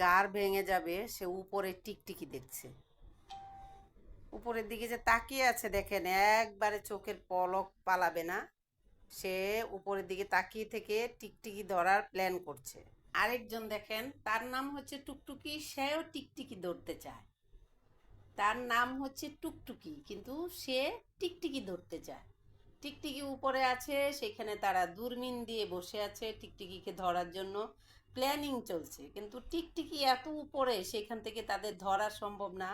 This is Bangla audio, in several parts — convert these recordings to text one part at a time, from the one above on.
গাড় ভেঙে যাবে, সে উপরে টিকটিকি দেখছে। উপরের দিকে যে তাকিয়ে আছে দেখেন, একবারে চোখের পলক পালাবে না। সে উপরের দিকে তাকিয়ে থেকে টিকটিকি ধরার প্ল্যান করছে। আরেকজন দেখেন, তার নাম হচ্ছে টুকটুকি, সেও টিকটিকি ধরতে চায়। তার নাম হচ্ছে টুকটুকি, কিন্তু সে টিকটিকি ধরতে চায়। টিকটিকি উপরে আছে, সেখানে তারা দূরবীন দিয়ে বসে আছে টিকটিকিকে ধরার জন্য। প্ল্যানিং চলছে, কিন্তু টিকটিকি এত উপরে, সেখান থেকে তাদের ধরা সম্ভব না।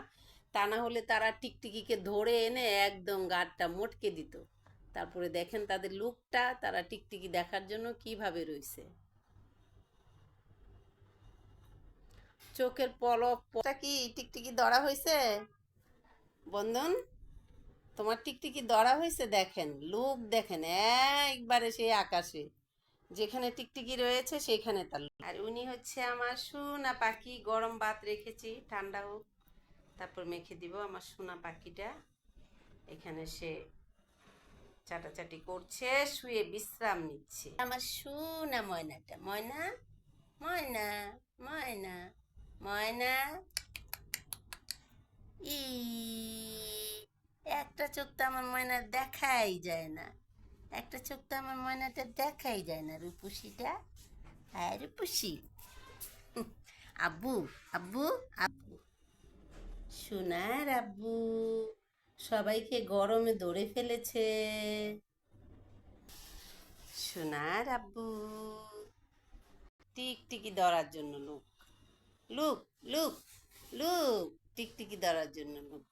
তা না হলে তারা টিকটিকিকে ধরে এনে একদম গাড়টা মটকে দিত। তারপরে দেখেন তাদের লুকটা, তারা টিকটিকি দেখার জন্য কিভাবে রয়েছে। চোখের পলকটা কি টিকটিকি ধরা হয়েছে? বন্ধন, তোমার টিকটিকি ধরা হয়েছে? দেখেন লোক, দেখেন একবারে সেই আকাশে যেখানে টিকটিকি রয়েছে সেখানে তার লোক। আর উনি হচ্ছে আমার সোনা পাখি। গরম ভাত রেখেছি, ঠান্ডা হোক তারপর মেখে দিব। আমার সোনা পাখিটা এখানে সে চাটাচাটি করছে, শুয়ে বিশ্রাম নিচ্ছে। আমার সোনা ময়নাটা, ময়না ময়না ময়না ময়না। ই একটা চোখ তো আমার ময়নার দেখাই যায় না, একটা চোখ তো আমার ময়নাটা দেখাই যায় না। রূপসীটা, হ্যাঁ রূপসী। আব্বু, আব্বু, আব্বু, সোনার আব্বু সবাইকে গরমে ধরে ফেলেছে। সোনার আব্বু টিকটিকি ধরার জন্য লুক, লুক, লুক, লুক, টিকটিকি ধরার জন্য লুক।